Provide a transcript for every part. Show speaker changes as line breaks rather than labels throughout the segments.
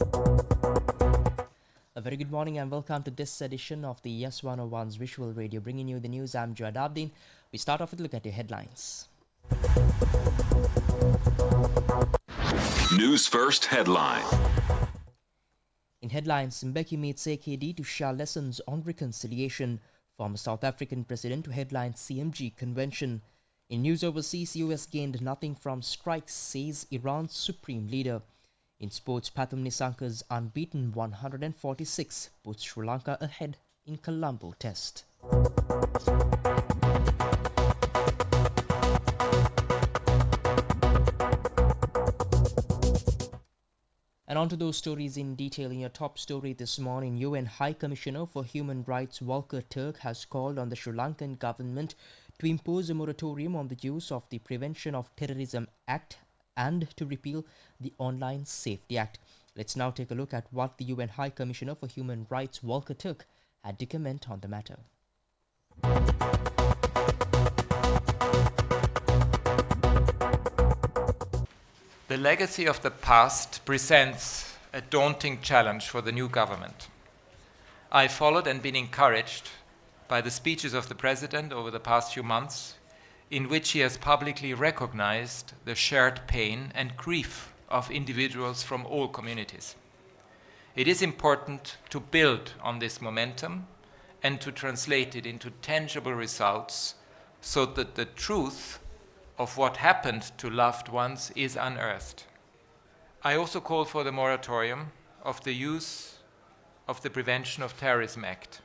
A very good morning and welcome to this edition of the YES101's Visual Radio, bringing you the news. I'm Joad Abdin. We start off with a look at your headlines.
News First headline.
In headlines, Mbeki meets AKD to share lessons on reconciliation. Former South African president to headline CMG convention. In news overseas, US gained nothing from strikes, says Iran's supreme leader. In sports, Pathum Nisanka's unbeaten 146 puts Sri Lanka ahead in Colombo Test. And on to those stories in detail. In your top story this morning, UN High Commissioner for Human Rights Volker Turk has called on the Sri Lankan government to impose a moratorium on the use of the Prevention of Terrorism Act and to repeal the Online Safety Act. Let's now take a look at what the UN High Commissioner for Human Rights Volker Turk had to comment on the matter.
The legacy of the past presents a daunting challenge for the new government. I followed and been encouraged by the speeches of the President over the past few months, in which he has publicly recognized the shared pain and grief of individuals from all communities. It is important to build on this momentum and to translate it into tangible results so that the truth of what happened to loved ones is unearthed. I also call for the moratorium of the use of the Prevention of Terrorism Act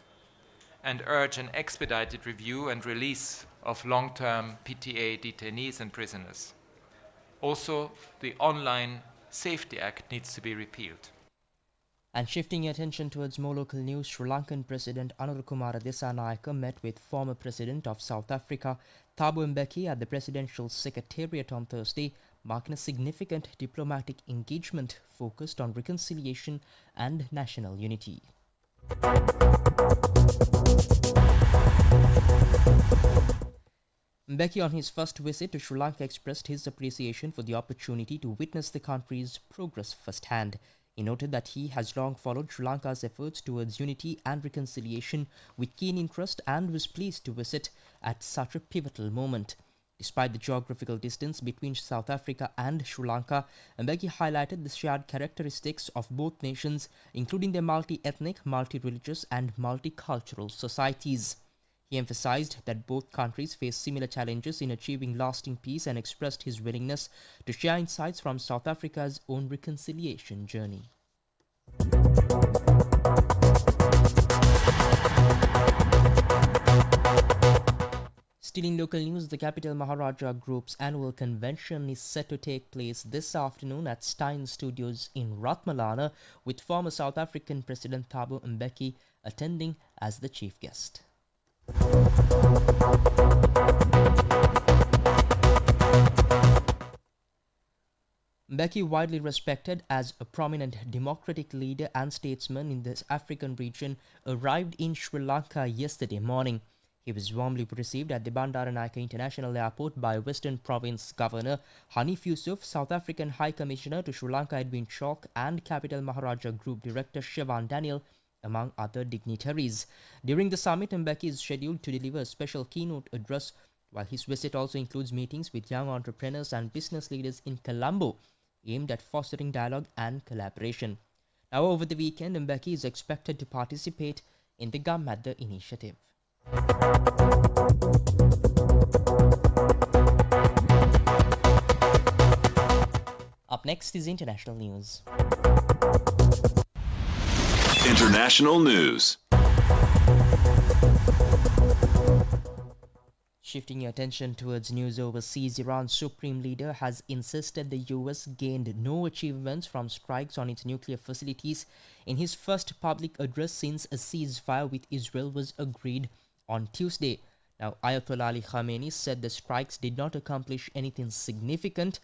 and urge an expedited review and release of long-term PTA detainees and prisoners. Also, the Online Safety Act needs to be repealed.
And shifting attention towards more local news, Sri Lankan President Anurukumara Dissanayake met with former President of South Africa Thabo Mbeki at the Presidential Secretariat on Thursday, marking a significant diplomatic engagement focused on reconciliation and national unity. Mbeki, on his first visit to Sri Lanka, expressed his appreciation for the opportunity to witness the country's progress firsthand. He noted that he has long followed Sri Lanka's efforts towards unity and reconciliation with keen interest and was pleased to visit at such a pivotal moment. Despite the geographical distance between South Africa and Sri Lanka, Mbeki highlighted the shared characteristics of both nations, including their multi-ethnic, multi-religious and multicultural societies. He emphasized that both countries face similar challenges in achieving lasting peace and expressed his willingness to share insights from South Africa's own reconciliation journey. Still in local news, the Capital Maharaja Group's annual convention is set to take place this afternoon at Stein Studios in Ratmalana, with former South African President Thabo Mbeki attending as the chief guest. Mbeki, widely respected as a prominent democratic leader and statesman in this African region, arrived in Sri Lanka yesterday morning. He was warmly received at the Bandaranaike International Airport by Western Province Governor Hanif Yusuf, South African High Commissioner to Sri Lanka Edwin Chalk, and Capital Maharaja Group Director Shevan Daniel, among other dignitaries. During the summit, Mbeki is scheduled to deliver a special keynote address, while his visit also includes meetings with young entrepreneurs and business leaders in Colombo, aimed at fostering dialogue and collaboration. Now, over the weekend, Mbeki is expected to participate in the Gammadda initiative. Up next is international news.
International news.
Shifting your attention towards news overseas, Iran's supreme leader has insisted the US gained no achievements from strikes on its nuclear facilities in his first public address since a ceasefire with Israel was agreed on Tuesday. Now, Ayatollah Ali Khamenei said the strikes did not accomplish anything significant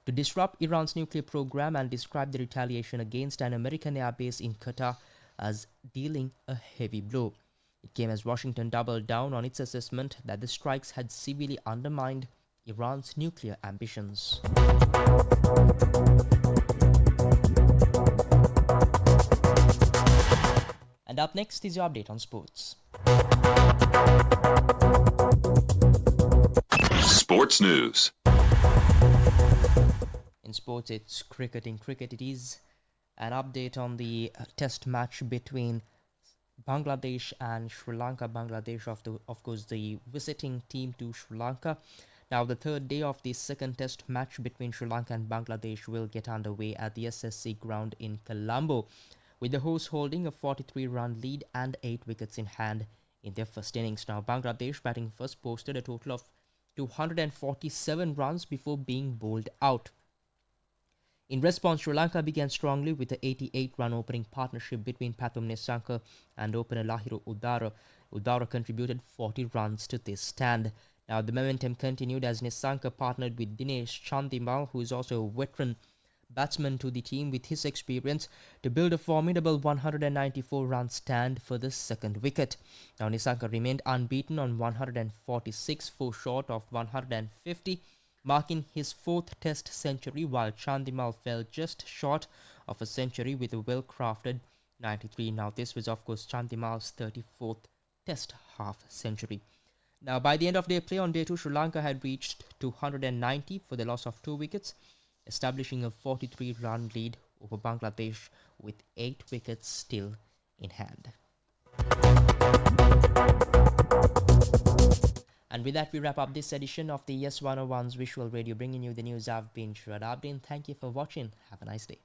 to disrupt Iran's nuclear program and described the retaliation against an American airbase in Qatar as dealing a heavy blow. It came as Washington doubled down on its assessment that the strikes had severely undermined Iran's nuclear ambitions. And up next is your update on sports.
Sports news.
In sports, it's cricket. In cricket, it is an update on the test match between Bangladesh and Sri Lanka. Bangladesh, of course, the visiting team to Sri Lanka. Now, the third day of the second test match between Sri Lanka and Bangladesh will get underway at the SSC ground in Colombo, with the hosts holding a 43-run lead and 8 wickets in hand in their first innings. Now, Bangladesh batting first posted a total of 247 runs before being bowled out. In response, Sri Lanka began strongly with the 88-run opening partnership between Pathum Nissanka and opener Lahiru Udara. Udara contributed 40 runs to this stand. Now, the momentum continued as Nissanka partnered with Dinesh Chandimal, who is also a veteran batsman to the team with his experience, to build a formidable 194-run stand for the second wicket. Now, Nissanka remained unbeaten on 146, 4 short of 150, marking his 4th test century, while Chandimal fell just short of a century with a well-crafted 93. Now, this was, of course, Chandimal's 34th test half-century. Now, by the end of their play on day 2, Sri Lanka had reached 290 for the loss of 2 wickets, establishing a 43-run lead over Bangladesh with 8 wickets still in hand. And with that, we wrap up this edition of the YES101's Visual Radio, bringing you the news. I've been Shuad Abdin. Thank you for watching. Have a nice day.